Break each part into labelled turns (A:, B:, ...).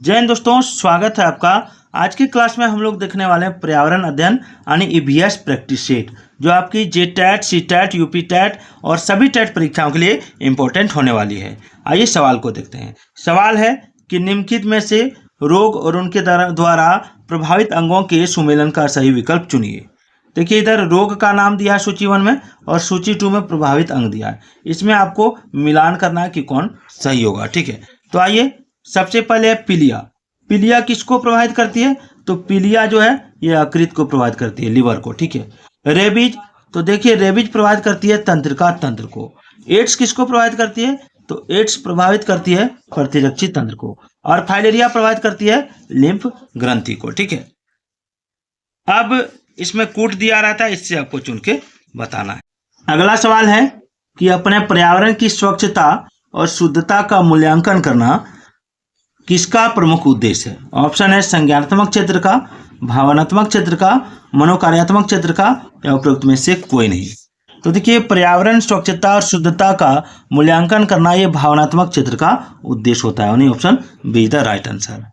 A: जय हिंद दोस्तों, स्वागत है आपका। आज की क्लास में हम लोग देखने वाले हैं पर्यावरण अध्ययन यानी ईवीएस प्रैक्टिस सेट, जो आपकी जेटैट, सीटैट, यूपी टैट और सभी टैट परीक्षाओं के लिए इंपॉर्टेंट होने वाली है। आइए सवाल को देखते हैं। सवाल है कि निम्नलिखित में से रोग और उनके द्वारा प्रभावित अंगों के सुमेलन का सही विकल्प चुनिए। देखिए, इधर रोग का नाम दिया है सूची 1 में और सूची 2 में प्रभावित अंग दिया है। इसमें आपको मिलान करना है कि कौन सही होगा। ठीक है, तो आइए सबसे पहले है पीलिया। पीलिया किसको प्रभावित करती है? तो पीलिया जो है ये यकृत को प्रभावित करती है, लिवर को। ठीक है। रेबीज, तो देखिए रेबीज प्रभावित करती है तंत्रिका तंत्र को। एड्स किसको प्रभावित करती है? तो एड्स प्रभावित करती है प्रतिरक्षी तंत्र को। और फाइलेरिया प्रभावित करती है लिम्फ ग्रंथि को। ठीक है। अब इसमें कूट दिया रहता है, इससे आपको चुन के बताना है। अगला सवाल है कि अपने पर्यावरण की स्वच्छता और शुद्धता का मूल्यांकन करना किसका प्रमुख उद्देश्य है? ऑप्शन है संज्ञानात्मक क्षेत्र का, भावनात्मक क्षेत्र का, मनोकार्यात्मक क्षेत्र का, या उपरोक्त में से कोई नहीं। तो देखिए, पर्यावरण स्वच्छता और शुद्धता का मूल्यांकन करना ये भावनात्मक क्षेत्र का उद्देश्य होता है। Option B is the right answer.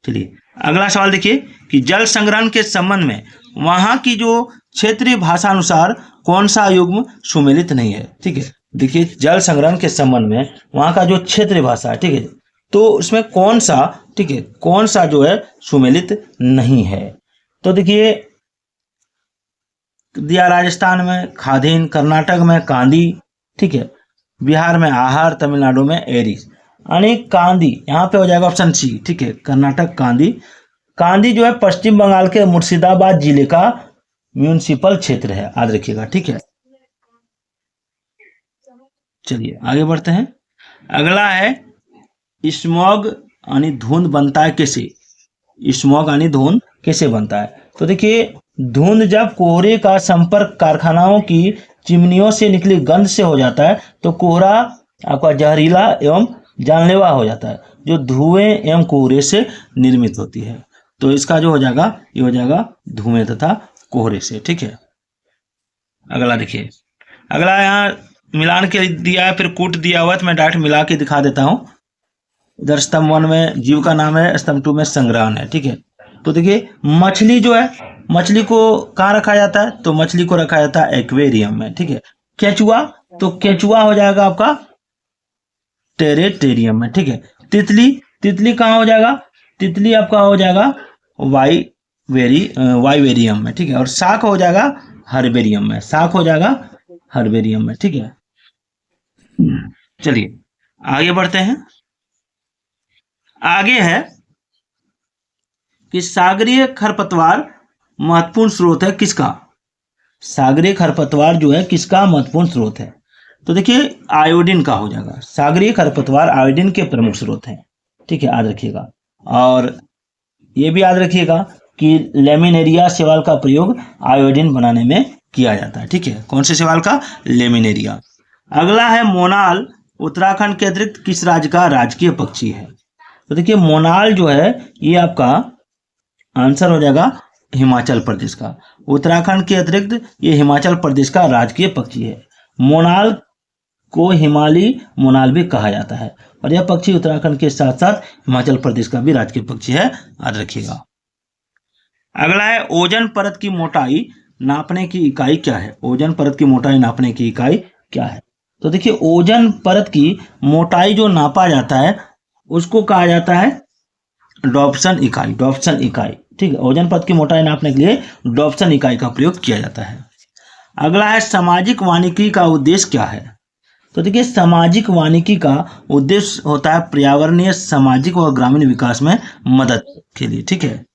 A: चलिए अगला सवाल देखिए कि जल संग्रहण के संबंध में वहां की जो क्षेत्रीय भाषा अनुसार कौन सा युग्म सुमेलित नहीं है। ठीक है, देखिए जल संग्रहण के संबंध में वहां का जो क्षेत्रीय भाषा है, ठीक है, तो उसमें कौन सा, ठीक है, कौन सा जो है सुमेलित नहीं है। तो देखिए दिया राजस्थान में खादीन, कर्नाटक में कांदी, ठीक है, बिहार में आहार, तमिलनाडु में एरिस, यानी कांदी यहाँ पे हो जाएगा ऑप्शन सी। ठीक है, कर्नाटक कांदी। कांदी जो है पश्चिम बंगाल के मुर्शिदाबाद जिले का म्यूनिसिपल क्षेत्र है, याद रखिएगा। ठीक है, चलिए आगे बढ़ते हैं। अगला है स्मॉग यानी धुंध बनता है कैसे? स्मॉग यानी धुंध कैसे बनता है? तो देखिए धुंध जब कोहरे का संपर्क कारखानाओं की चिमनियों से निकली गंध से हो जाता है तो कोहरा आपका जहरीला एवं जानलेवा हो जाता है, जो धुएं एवं कोहरे से निर्मित होती है। तो इसका जो हो जाएगा ये हो जाएगा धुएं तथा कोहरे से। ठीक है, अगला देखिए। अगला यहाँ मिलान के दिया है, फिर कूट दिया हुआ है, तो मैं डायरेक्ट मिला के दिखा देता हूँ। इधर स्तंभ 1 में जीव का नाम है, स्तंभ 2 में संग्रहण है। ठीक है, तो देखिए मछली जो है, मछली को कहाँ रखा जाता है? तो मछली को रखा जाता है एक्वेरियम में। ठीक है। केचुआ, तो केचुआ हो जाएगा आपका टेरेटेरियम में। ठीक है। तितली, तितली कहाँ हो जाएगा? तितली आपका हो जाएगा वाइवेरियम में। ठीक है। और शाक हो जाएगा हर्बेरियम में, शाक हो जाएगा हर्बेरियम में। ठीक है, चलिए आगे बढ़ते हैं। आगे है कि सागरीय खरपतवार महत्वपूर्ण स्रोत है किसका? सागरीय खरपतवार जो है किसका महत्वपूर्ण स्रोत है? तो देखिए आयोडीन का हो जाएगा। सागरीय खरपतवार आयोडीन के प्रमुख स्रोत हैं। ठीक है, याद रखिएगा। और ये भी याद रखिएगा कि लेमिनेरिया शैवाल का प्रयोग आयोडीन बनाने में किया जाता है। ठीक है, कौन से शैवाल का? लेमिनेरिया। अगला है मोनाल, उत्तराखंड के अतिरिक्त किस राज्य का राजकीय पक्षी है? तो देखिए मोनाल जो है ये आपका आंसर हो जाएगा हिमाचल प्रदेश का। उत्तराखंड के अतिरिक्त ये हिमाचल प्रदेश का राजकीय पक्षी है। मोनाल को हिमालयी मोनाल भी कहा जाता है और यह पक्षी उत्तराखंड के साथ साथ हिमाचल प्रदेश का भी राजकीय पक्षी है, याद रखिएगा। अगला है ओजोन परत की मोटाई नापने की इकाई क्या है? ओजोन परत की मोटाई नापने की इकाई क्या है? तो देखिए ओजोन परत की मोटाई जो नापा जाता है उसको कहा जाता है डॉप्सन इकाई। डॉप्सन इकाई, ठीक है। ओजोन परत की मोटाई नापने के लिए डॉप्सन इकाई का प्रयोग किया जाता है। अगला है सामाजिक वानिकी का उद्देश्य क्या है? तो देखिए सामाजिक वानिकी का उद्देश्य होता है पर्यावरणीय, सामाजिक और ग्रामीण विकास में मदद के लिए। ठीक है,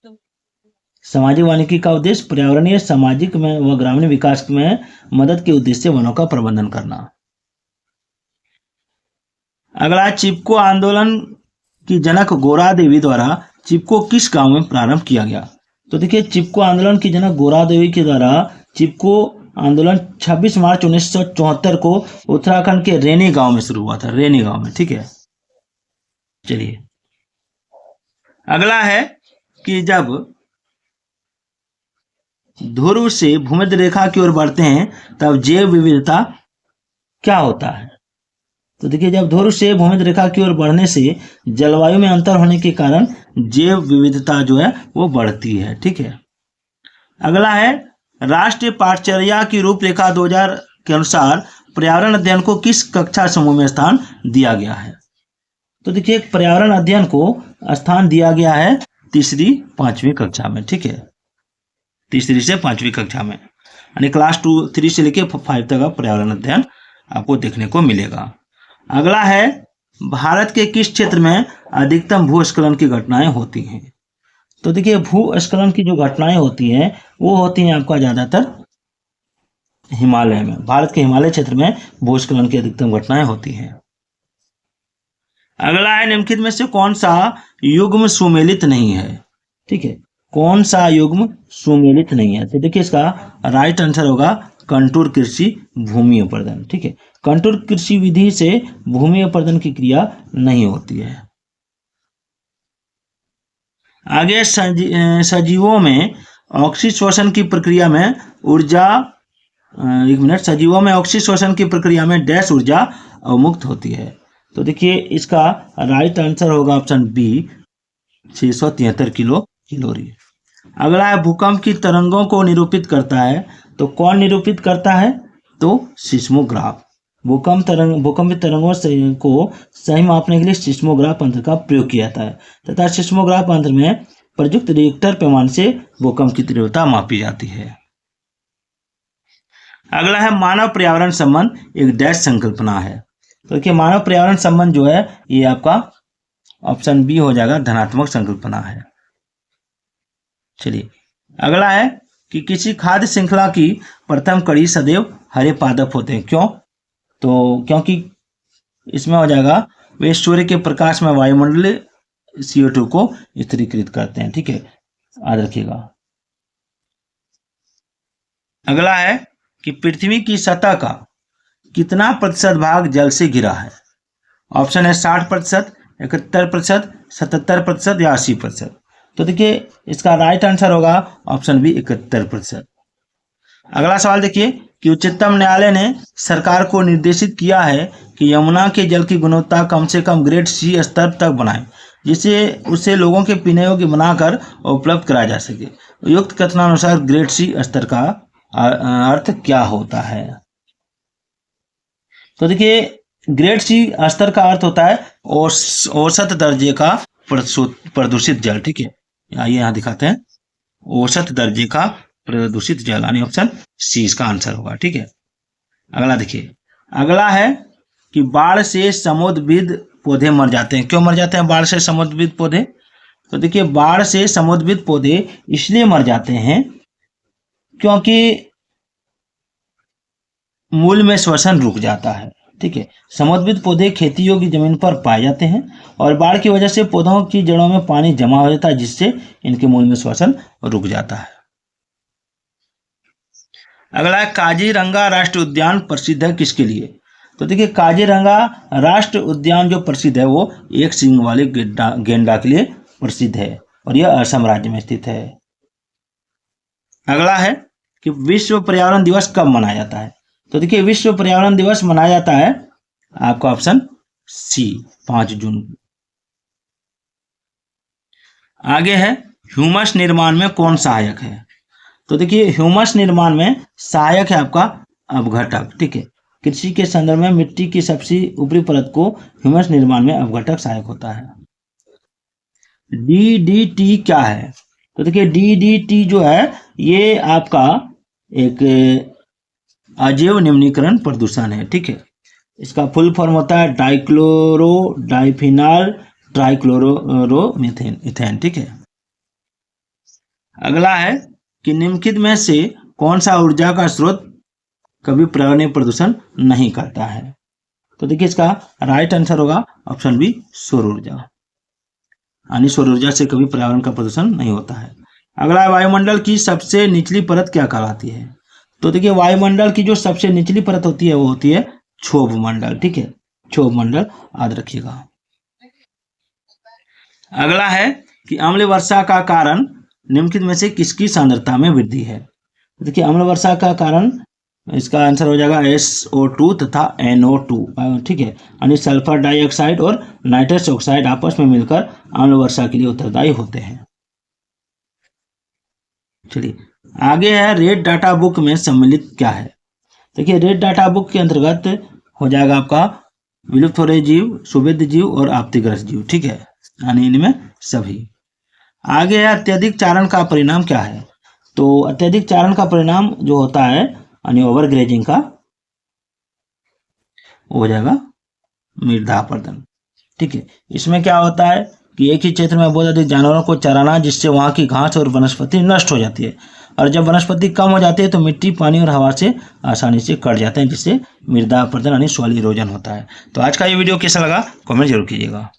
A: सामाजिक वानिकी का उद्देश्य पर्यावरणीय, सामाजिक में व ग्रामीण विकास में मदद के उद्देश्य से वनों का प्रबंधन करना। अगला चिपको आंदोलन की जनक गोरा देवी द्वारा चिपको किस गांव में प्रारंभ किया गया? तो देखिए चिपको आंदोलन की जनक गोरा देवी के द्वारा चिपको आंदोलन 26 मार्च 1974 को उत्तराखंड के रेनी गांव में शुरू हुआ था, रेनी गांव में। ठीक है, चलिए अगला है कि जब ध्रुव से भूमध्य रेखा की ओर बढ़ते हैं तब जैव विविधता क्या होता है? तो देखिए, जब ध्रुव से भूमध्य रेखा की ओर बढ़ने से जलवायु में अंतर होने के कारण जैव विविधता जो है वो बढ़ती है। ठीक है। अगला है राष्ट्रीय पाठचर्या की रूपरेखा 2000 के अनुसार पर्यावरण अध्ययन को किस कक्षा समूह में स्थान दिया गया है? तो देखिए, पर्यावरण अध्ययन को स्थान दिया गया है तीसरी 5वीं कक्षा में। ठीक है, तीसरी से 5वीं कक्षा में, यानी क्लास 3 से लेके 5 तक का पर्यावरण अध्ययन आपको देखने को मिलेगा। अगला है भारत के किस क्षेत्र में अधिकतम भूस्खलन की घटनाएं होती हैं? तो देखिए, भूस्खलन की जो घटनाएं होती हैं वो होती हैं आपका ज़्यादातर हिमालय में। भारत के हिमालय क्षेत्र में भूस्खलन की अधिकतम घटनाएं होती हैं। अगला है निम्नलिखित में से कौन सा युग्म सुमेलित नहीं है? ठीक है, कौन सा युग्म सुमेलित नहीं है? तो देखिए, इसका राइट आंसर होगा कंटूर कृषि भूमि अपर्दन। ठीक है, कंटूर कृषि विधि से भूमि अपर्दन की क्रिया नहीं होती है। आगे सजीवों में ऑक्सीश्वसन की प्रक्रिया में ऊर्जा सजीवों में ऑक्सीश्वसन की प्रक्रिया में डैश ऊर्जा अवमुक्त होती है। तो देखिए, इसका राइट आंसर होगा ऑप्शन बी 673 किलो कैलोरी। अगला है भूकंप की तरंगों को निरूपित करता है, तो कौन निरूपित करता है? तो सिस्मोग्राफ। भूकंप तरंगों को सही मापने के लिए सिस्मोग्राफ यंत्र का प्रयोग किया जाता है तथा सिस्मोग्राफ यंत्र में प्रयुक्त रिएक्टर पैमाने से भूकंप की तीव्रता मापी जाती है। अगला है मानव पर्यावरण संबंध एक डैश संकल्पना है। तो देखिए, मानव पर्यावरण संबंध जो है ये आपका ऑप्शन बी हो जाएगा, धनात्मक संकल्पना है। चलिए, अगला है कि किसी खाद्य श्रृंखला की प्रथम कड़ी सदैव हरे पादप होते हैं। क्यों? तो क्योंकि इसमें हो जाएगा वे सूर्य के प्रकाश में वायुमंडलीय CO2 को स्थिरीकृत करते हैं। ठीक है, याद रखिएगा। अगला है कि पृथ्वी की सतह का कितना प्रतिशत भाग जल से घिरा है? ऑप्शन है 60%, 71%, 77% या 80%। तो देखिए, इसका राइट आंसर होगा ऑप्शन बी 71%। अगला सवाल देखिए कि उच्चतम न्यायालय ने सरकार को निर्देशित किया है कि यमुना के जल की गुणवत्ता कम से कम ग्रेड C स्तर तक बनाए, जिससे उसे लोगों के पीने योग्य बनाकर उपलब्ध कराया जा सके। उक्त कथनानुसार ग्रेड C स्तर का अर्थ क्या होता है? तो देखिए, ग्रेड C स्तर का अर्थ होता है औसत दर्जे का प्रदूषित जल। ठीक है, आइए यहाँ दिखाते हैं, औसत दर्जे का प्रदूषित जल, यानी ऑप्शन सी इसका आंसर होगा। ठीक है। अगला देखिए, अगला है कि बाढ़ से समुद्रविद पौधे मर जाते हैं। क्यों मर जाते हैं बाढ़ से समुद्रविद पौधे? तो देखिए, बाढ़ से समुद्रविद पौधे इसलिए मर जाते हैं क्योंकि मूल में श्वसन रुक जाता है। ठीक है, समुद्रविद पौधे खेती योग्य जमीन पर पाए जाते हैं और बाढ़ की वजह से पौधों की जड़ों में पानी जमा हो जाता है, जिससे इनके मूल में श्वसन रुक जाता है। अगला है काजीरंगा राष्ट्रीय उद्यान प्रसिद्ध है किसके लिए? तो देखिए, काजीरंगा राष्ट्रीय उद्यान जो प्रसिद्ध है वो एक सींग वाले गेंडा के लिए प्रसिद्ध है और यह असम राज्य में स्थित है। अगला है कि विश्व पर्यावरण दिवस कब मनाया जाता है? तो देखिए, विश्व पर्यावरण दिवस मनाया जाता है आपका ऑप्शन सी 5 जून। आगे है ह्यूमस निर्माण में कौन सहायक है? तो देखिए, ह्यूमस निर्माण में सहायक है आपका अपघटक। ठीक है, कृषि के संदर्भ में मिट्टी की सबसे ऊपरी परत को ह्यूमस निर्माण में अपघटक सहायक होता है। DDT क्या है? तो देखिए, DDT जो है ये आपका एक अजैव निम्नीकरण प्रदूषण है। ठीक है, इसका फुल फॉर्म होता है डाइक्लोरो डाइफिनाल ट्राइक्लोरोमीथेन इथेन। ठीक है। अगला है कि निम्नलिखित में से कौन सा ऊर्जा का स्रोत कभी पर्यावरणीय प्रदूषण नहीं करता है? तो देखिए, इसका राइट आंसर होगा ऑप्शन बी सौर ऊर्जा, यानी सौर ऊर्जा से कभी पर्यावरण का प्रदूषण नहीं होता है। अगला है वायुमंडल की सबसे निचली परत क्या कहलाती है? तो देखिए, वायुमंडल की जो सबसे निचली परत होती है वो होती है क्षोभ मंडल। ठीक है, क्षोभ मंडल याद रखिएगा। अगला है कि अम्ल वर्षा का कारण निम्नलिखित में से किसकी सांद्रता में वृद्धि है? देखिए, अम्ल वर्षा का कारण इसका आंसर हो जाएगा SO2 तथा NO2। ठीक है, यानी सल्फर डाइऑक्साइड और नाइट्रस ऑक्साइड आपस में मिलकर अम्ल वर्षा के लिए उत्तरदायी होते हैं। चलिए आगे है, रेड डाटा बुक में सम्मिलित क्या है। देखिए रेड डाटा बुक के अंतर्गत हो जाएगा आपका विलुप्त हो रहे जीव, सुवेद जीव और आपत्तिग्रस्त जीव। ठीक है, यानी इनमें सभी। आगे है, अत्यधिक चारण का परिणाम क्या है। तो अत्यधिक चारण का परिणाम जो होता है यानी ओवर ग्रेजिंग का, हो जाएगा मृदा अपरदन। ठीक है, इसमें क्या होता है कि एक ही क्षेत्र में बहुत अधिक जानवरों को चराना, जिससे वहाँ की घास और वनस्पति नष्ट हो जाती है, और जब वनस्पति कम हो जाती है तो मिट्टी, पानी और हवा से आसानी से कट जाते हैं, जिससे मृदा अपरदन यानी सॉइल इरोजन होता है। तो आज का ये वीडियो कैसा लगा कमेंट जरूर कीजिएगा।